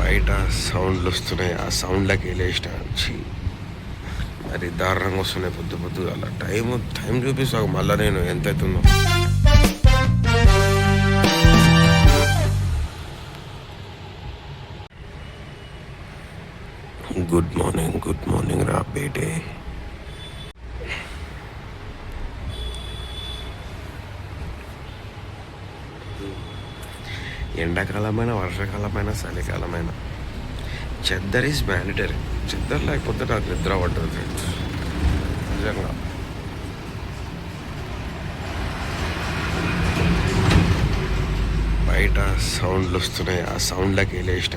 బయట సౌండ్లు వస్తున్నాయి. ఆ సౌండ్లకి వెళ్ళేసిన మరి దారుణంగా వస్తున్నాయి పొద్దు అలా టైం చూపిస్తా మళ్ళీ నేను ఎంత అవుతుందో. గుడ్ మార్నింగ్ రా బేటే. ఎండాకాలమైన వర్షాకాలమైన చలికాలమైన చెద్దర్ ఈజ్ మ్యాండటరీ. చెద్దర్ లేకపోతే నాకు నిద్ర పడుతుంది ఫ్రెండ్స్ నిజంగా. బయట సౌండ్లు వస్తున్నాయి. ఆ సౌండ్లకి వెళ్ళేసిన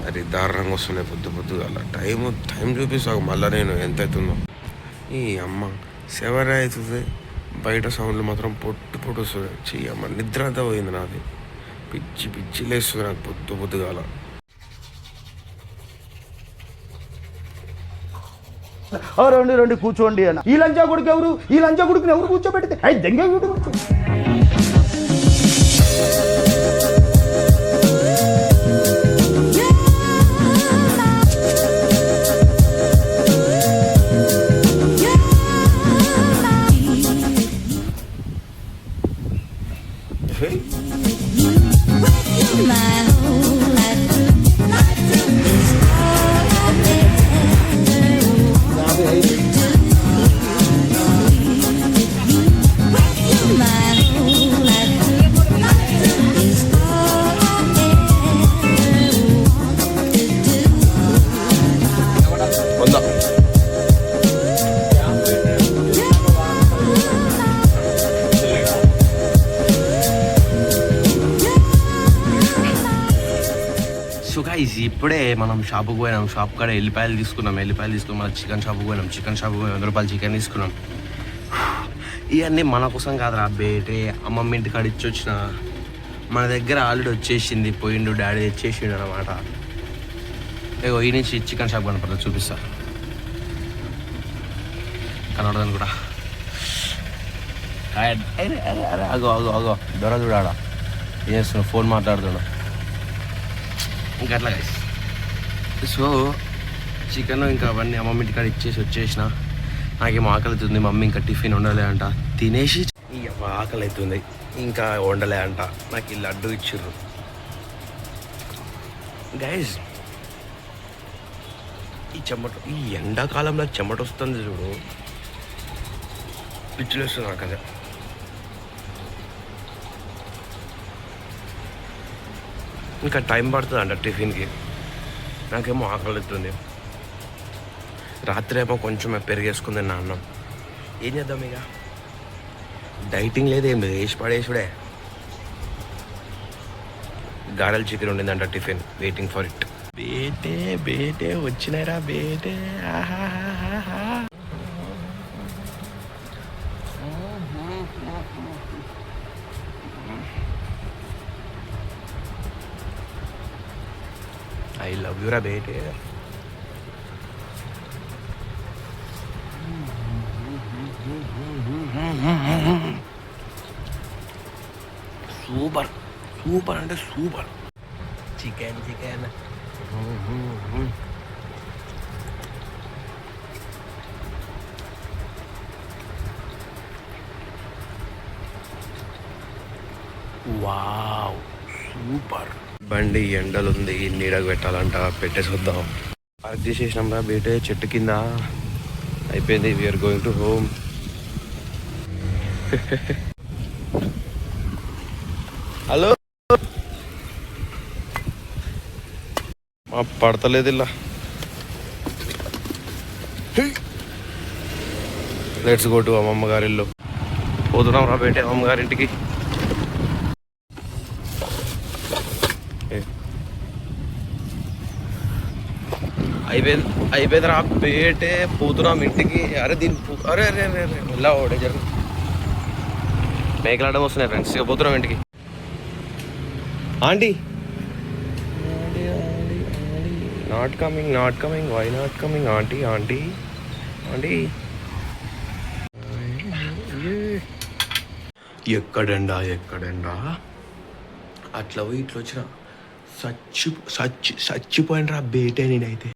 మరి దారుణంగా వస్తున్నాయి పొద్దు అలా టైం చూపిస్తా మళ్ళీ నేను ఎంత అవుతుందో. ఈ అమ్మ 7 అవుతుంది. బయట సౌండ్లు మాత్రం పొట్టు వస్తుంది. అమ్మ నిద్ర అంతా పోయింది నాది. పిచ్చి లేస్తుంది నాకు పొద్దుగాల. రండి కూర్చోండి అన్న. ఈ లంచా కొడుకు ఎవరు? ఈ లంచా కొడుకుని ఎవరు కూర్చోబెడితే అయి దెంగ వీడు. ఇప్పుడే మనం షాపుకి పోయినాం. షాప్ కాడ ఎల్లిపాయలు తీసుకుని మన చికెన్ షాప్కి పోయినాం. చికెన్ షాప్కి పోయి 100 రూపాయలు చికెన్ తీసుకున్నాం. ఇవన్నీ మన కోసం కాదురా బేటే. అమ్మమ్మ ఇంటి కాడ ఇచ్చి వచ్చిన మన దగ్గర ఆల్రెడీ వచ్చేసింది. పోయిండు డాడీ తెచ్చేసిండు అనమాట. ఇగో ఈ నుంచి చికెన్ షాప్ కనపడుతుంది, చూపిస్తా. కనపడదని కూడా అరే అగో దొర చూడాడా ఏం చేస్తున్నా, ఫోన్ మాట్లాడుతున్నా. ఇంకా అట్లా గైస్. సో చికెన్ ఇంకా అవన్నీ అమ్మమ్మ ఇంటికాడ ఇచ్చేసి వచ్చేసిన. నాకేమో ఆకలి అవుతుంది. మమ్మీ ఇంకా టిఫిన్ వండలే అంట. తినేసి ఆకలి అవుతుంది ఇంకా వండలే అంట. నాకు ఈ లడ్డు ఇచ్చిర్రు గైస్. ఈ ఎండాకాలంలో చెమట వస్తుంది చూడు, పిచ్చిలు వస్తుంది నాకు. అదే ఇంకా టైం పడుతుంది అంట టిఫిన్కి. నాకేమో ఆకలి అవుతుంది. రాత్రి ఏమో కొంచెం పెరిగేసుకుంది నా అన్నం. ఏం చేద్దాం ఇక, డైటింగ్ లేదు ఏం లేదు, వేసి పడేసుడే. గారెల చికెన్ ఉండిందంట టిఫిన్, వెయిటింగ్ ఫర్ ఇట్. బేటే వచ్చినారా బేటే. ఐ లవ్ యూరా బేటే. సూపర్ అంటే సూపర్. Chicken wow super. బండి ఎండలుంది, నీడకు పెట్టాలంట. పెట్టేసి వద్దాం. పార్క్ చేసేసినాం రా బేటే చెట్టు కింద. అయిపోయింది, we're going to home. Hello మా పడతలేదు ఇలా. లెట్స్ గో టు అమ్మమ్మ గారి ఇల్లు. పోతున్నాం రా బేటే అమ్మగారింటికి. అయిపోయింది రా బేటే, పోతున్నాం ఇంటికి. అరే అరే ఎలా ఓడే జరు మేకలాడడం వస్తున్నాయి ఫ్రెండ్స్. ఇక పోతున్నాం ఇంటికి. Aunty not coming why not coming aunty. ఎక్కడండా అట్లా పోయి ఇట్లా వచ్చిన చచ్చిపోయినరా బేటే నేనైతే.